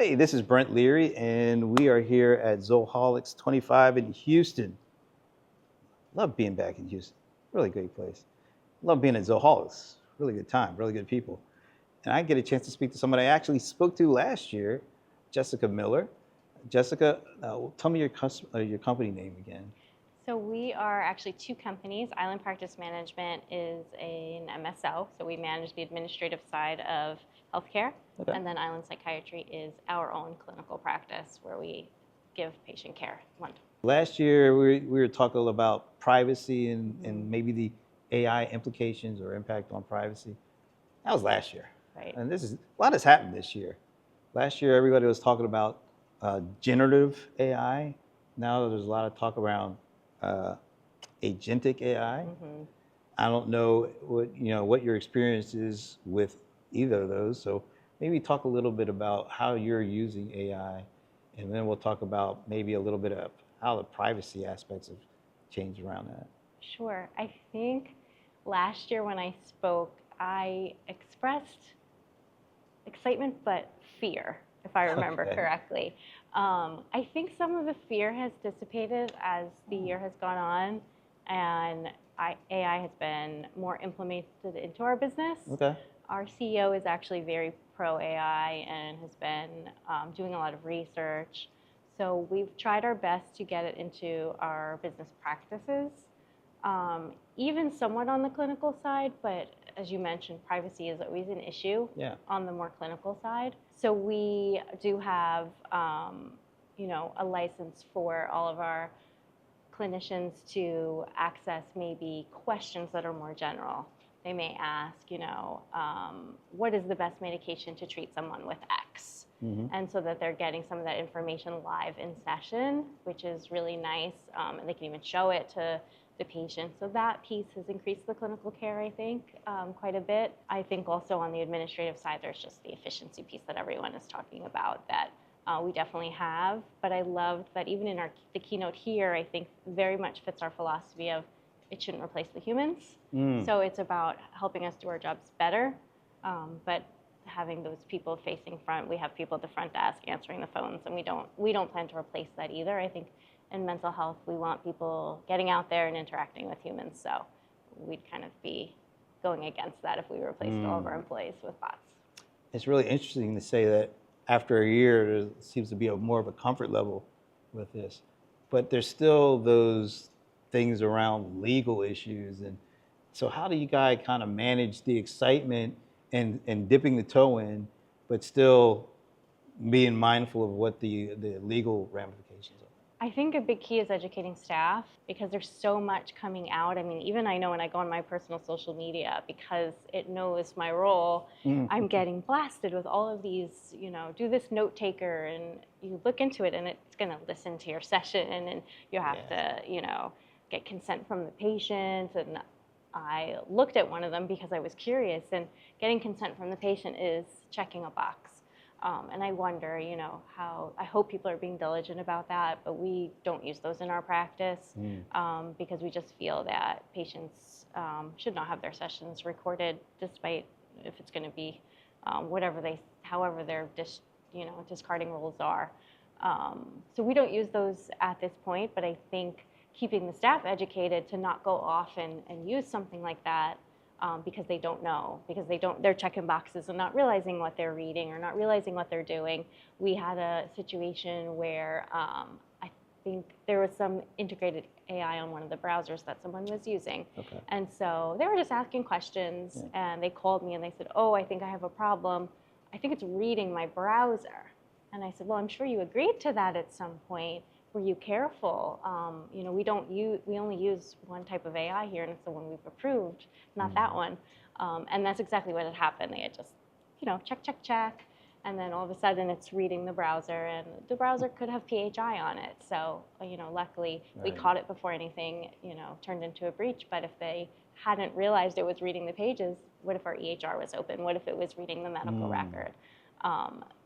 Hey, this is Brent Leary, and we are here at Zoholics 25 in Houston. Love being back in Houston. Really great place. Love being at Zoholics. Really good time, really good people. And I get a chance to speak to somebody I actually spoke to last year, Jessica Miller. Jessica, tell me your company name again. So we are actually two companies. Island Practice Management is an MSO, so we manage the administrative side of healthcare. Okay. And then Island Psychiatry is our own clinical practice where we give patient care. Last year, we were talking about privacy and maybe the AI implications or impact on privacy. That was last year. Right. And a lot has happened this year. Last year, everybody was talking about generative AI. Now there's a lot of talk around agentic AI. Mm-hmm. I don't know what your experience is with either of those. So maybe talk a little bit about how you're using AI, and then we'll talk about maybe a little bit of how the privacy aspects have changed around that. Sure. I think last year when I spoke, I expressed excitement but fear, if I remember correctly. I think some of the fear has dissipated as the year has gone on, and AI has been more implemented into our business. Okay. Our CEO is actually very pro AI and has been doing a lot of research. So we've tried our best to get it into our business practices, even somewhat on the clinical side, but as you mentioned, privacy is always an issue on the more clinical side. So we do have, a license for all of our clinicians to access maybe questions that are more general. They may ask, what is the best medication to treat someone with X? Mm-hmm. And so that they're getting some of that information live in session, which is really nice. And they can even show it to the patient. So that piece has increased the clinical care, I think, quite a bit. I think also on the administrative side, there's just the efficiency piece that everyone is talking about that we definitely have. But I loved that even in the keynote here, I think very much fits our philosophy of it shouldn't replace the humans. So it's about helping us do our jobs better, but having those people facing front. We have people at the front desk answering the phones, and we don't plan to replace that either. I think in mental health, we want people getting out there and interacting with humans. So we'd kind of be going against that if we replaced all of our employees with bots. It's really interesting to say that after a year, there seems to be more of a comfort level with this. But there's still those things around legal issues. And so how do you guys kind of manage the excitement and dipping the toe in, but still being mindful of what the legal ramifications are? I think a big key is educating staff because there's so much coming out. I mean, even I know when I go on my personal social media, because it knows my role, I'm getting blasted with all of these, do this note taker, and you look into it and it's going to listen to your session, and you have to, get consent from the patient. And I looked at one of them because I was curious, and getting consent from the patient is checking a box. And I wonder, how I hope people are being diligent about that, but we don't use those in our practice because we just feel that patients should not have their sessions recorded, despite if it's going to be however their discarding rules are. So we don't use those at this point, but I think keeping the staff educated to not go off and use something like that because they don't know, they're checking boxes and not realizing what they're reading or not realizing what they're doing. We had a situation where I think there was some integrated AI on one of the browsers that someone was using. Okay. And so they were just asking questions, and they called me and they said, I think I have a problem. I think it's reading my browser. And I said, well, I'm sure you agreed to that at some point. Were you careful? We only use one type of AI here, and it's the one we've approved, not that one. And that's exactly what had happened. They had just, check, and then all of a sudden it's reading the browser, and the browser could have PHI on it. So, luckily we caught it before anything, turned into a breach. But if they hadn't realized it was reading the pages, what if our EHR was open? What if it was reading the medical record?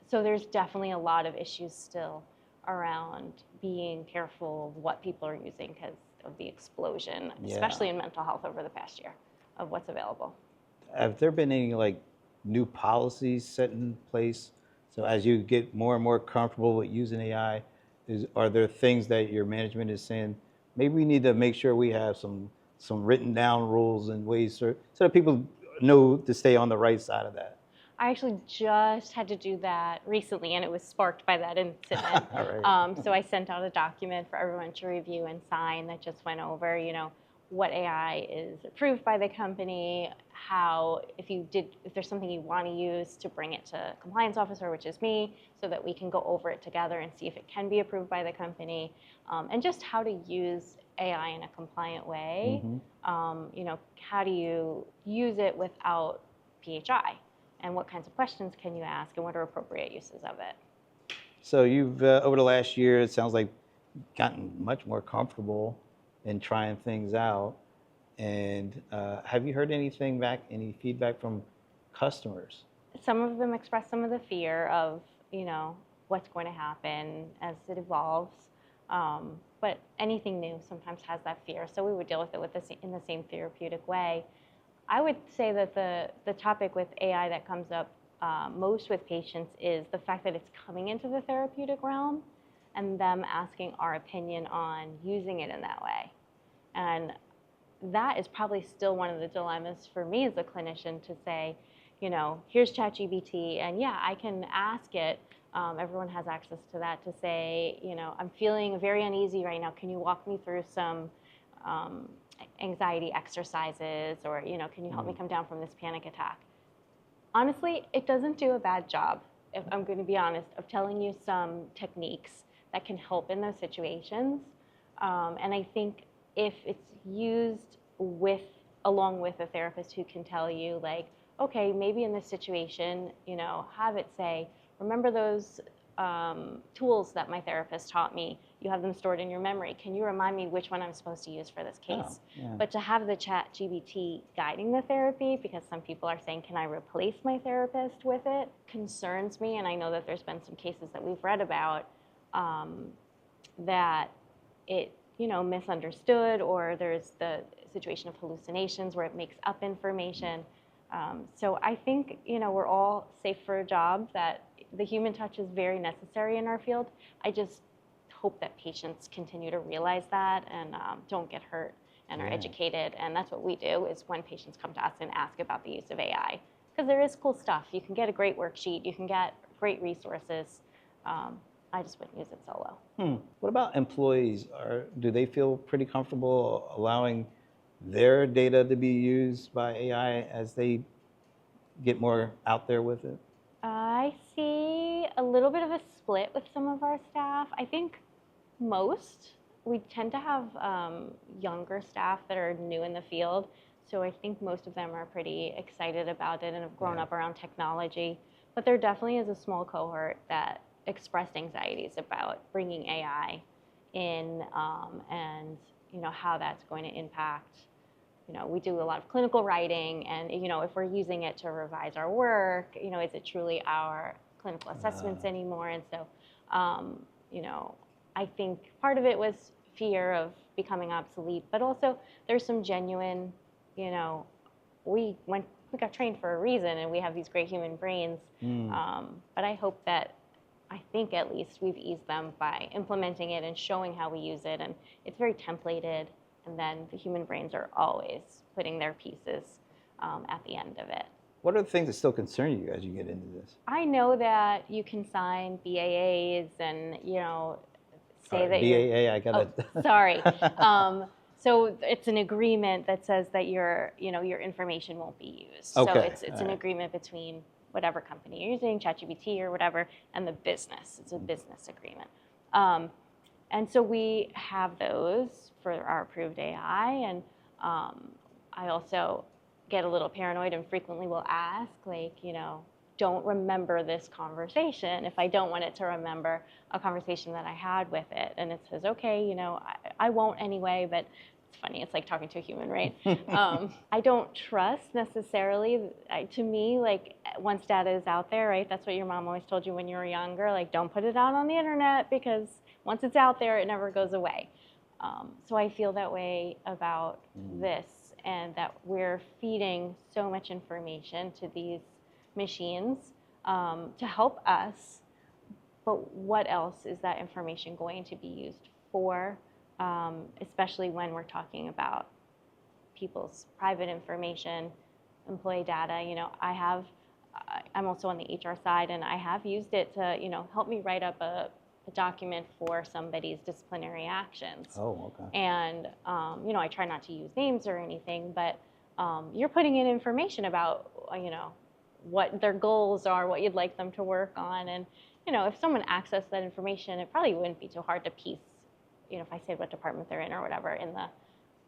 So there's definitely a lot of issues still around being careful of what people are using because of the explosion, especially in mental health over the past year, of what's available. Have there been any new policies set in place So as you get more and more comfortable with using AI, are there things that your management is saying, maybe we need to make sure we have some written down rules and ways so that people know to stay on the right side of that? I actually just had to do that recently, and it was sparked by that incident. All right. So I sent out a document for everyone to review and sign that just went over, what AI is approved by the company, how, if there's something you want to use, to bring it to compliance officer, which is me, so that we can go over it together and see if it can be approved by the company, and just how to use AI in a compliant way. How do you use it without PHI? And what kinds of questions can you ask, and what are appropriate uses of it? So you've, over the last year, it sounds like, gotten much more comfortable in trying things out. And have you heard anything back, any feedback from customers? Some of them express some of the fear of, what's going to happen as it evolves. But anything new sometimes has that fear. So we would deal with it in the same therapeutic way. I would say that the topic with AI that comes up most with patients is the fact that it's coming into the therapeutic realm and them asking our opinion on using it in that way. And that is probably still one of the dilemmas for me as a clinician, to say, here's ChatGPT, and yeah, I can ask it. Everyone has access to that, to say, I'm feeling very uneasy right now. Can you walk me through some anxiety exercises, or can you help me come down from this panic attack? Honestly, it doesn't do a bad job, if I'm going to be honest, of telling you some techniques that can help in those situations. And I think if it's used along with a therapist who can tell you, like, okay, maybe in this situation, have it say, remember those tools that my therapist taught me? You have them stored in your memory. Can you remind me which one I'm supposed to use for this case? Oh, yeah. But to have the ChatGPT guiding the therapy, because some people are saying, can I replace my therapist with it, concerns me. And I know that there's been some cases that we've read about that it, misunderstood, or there's the situation of hallucinations where it makes up information. So I think, we're all safe for a job, that the human touch is very necessary in our field. I just hope that patients continue to realize that and don't get hurt and are educated. And that's what we do, is when patients come to us and ask about the use of AI. Because there is cool stuff. You can get a great worksheet. You can get great resources. I just wouldn't use it solo. What about employees? Do they feel pretty comfortable allowing their data to be used by AI as they get more out there with it? I see a little bit of a split with some of our staff. I think we tend to have younger staff that are new in the field. So I think most of them are pretty excited about it and have grown up around technology. But there definitely is a small cohort that expressed anxieties about bringing AI in, and how that's going to impact. We do a lot of clinical writing, and if we're using it to revise our work, is it truly our clinical assessments anymore? And so, I think part of it was fear of becoming obsolete, but also there's some genuine, we got trained for a reason, and we have these great human brains. But I think at least we've eased them by implementing it and showing how we use it, and it's very templated. And then the human brains are always putting their pieces at the end of it. What are the things that still concern you as you get into this? I know that you can sign BAAs and, say that BAA, I got it. Oh, sorry. So it's an agreement that says that your information won't be used. Okay. So it's an agreement between whatever company you're using, ChatGPT or whatever, and the business. It's a business agreement. And so we have those for our approved AI. And I also get a little paranoid and frequently will ask, like, don't remember this conversation if I don't want it to remember a conversation that I had with it. And it says, okay, I won't anyway, but it's funny. It's like talking to a human, right? I don't trust necessarily. To me, like, once data is out there, right? That's what your mom always told you when you were younger. Like, don't put it out on the internet, because once it's out there, it never goes away. So I feel that way about this, and that we're feeding so much information to these machines to help us. But what else is that information going to be used for, especially when we're talking about people's private information, employee data? You know, I'm also on the HR side, and I have used it to, you know, help me write up a document for somebody's disciplinary actions. Oh, okay. And, you know, I try not to use names or anything, but you're putting in information about, you know, what their goals are, what you'd like them to work on. And, you know, if someone accessed that information, it probably wouldn't be too hard to piece, you know, if I said what department they're in or whatever,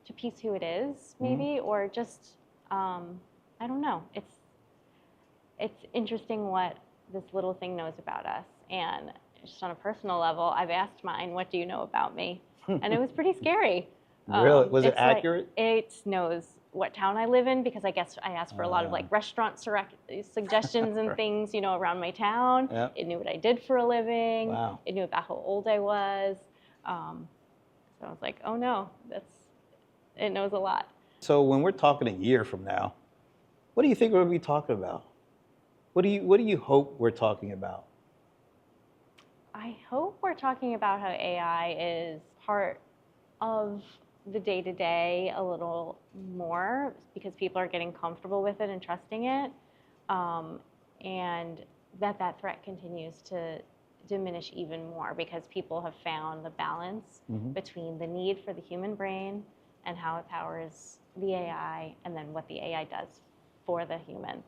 to piece who it is, maybe, or just, I don't know. It's interesting what this little thing knows about us. And just on a personal level, I've asked mine, what do you know about me? And it was pretty scary. Really? Was it accurate? Like, it knows what town I live in, because I guess I asked for a lot of like restaurant suggestions and things, you know, around my town. Yep. It knew what I did for a living. Wow. It knew about how old I was. So I was like, oh no, it knows a lot. So when we're talking a year from now, what do you think we're going to be talking about? What do you hope we're talking about? I hope we're talking about how AI is part of the day-to-day a little more, because people are getting comfortable with it and trusting it, and that threat continues to diminish even more, because people have found the balance between the need for the human brain and how it powers the AI, and then what the AI does for the human,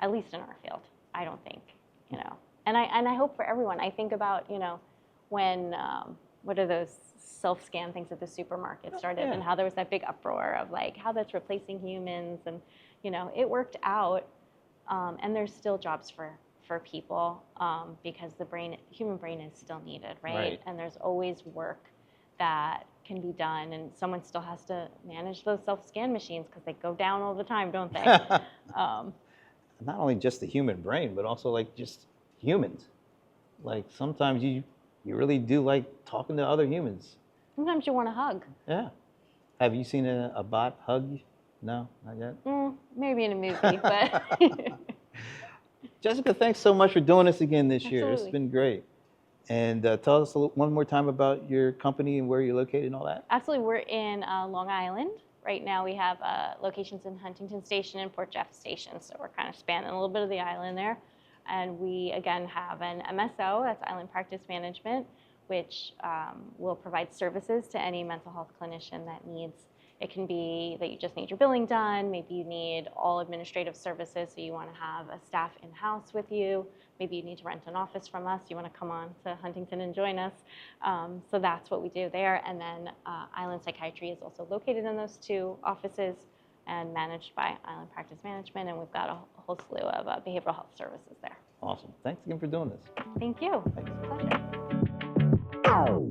at least in our field. I don't think, you know. And I hope for everyone. I think about, you know, when, what are those self-scan things at the supermarket started, and how there was that big uproar of like how that's replacing humans, and, you know, it worked out, and there's still jobs for people, because the human brain is still needed, right? And there's always work that can be done, and someone still has to manage those self-scan machines, because they go down all the time, don't they? Not only just the human brain, but also like just humans. Like sometimes you really do like talking to other humans. Sometimes you want a hug. Yeah. Have you seen a bot hug you? No, not yet? Maybe in a movie, but... Jessica, thanks so much for doing this again this year. It's Absolutely. been great. And tell us one more time about your company and where you're located and all that. Absolutely. We're in Long Island. Right now we have locations in Huntington Station and Port Jeff Station, so we're kind of spanning a little bit of the island there. And we, again, have an MSO, that's Island Practice Management, which will provide services to any mental health clinician that needs. It can be that you just need your billing done. Maybe you need all administrative services, so you want to have a staff in-house with you. Maybe you need to rent an office from us. You want to come on to Huntington and join us. So that's what we do there. And then Island Psychiatry is also located in those two offices and managed by Island Practice Management. And we've got a whole slew of behavioral health services there. Awesome. Thanks again for doing this. Thank you. Thanks. Pleasure.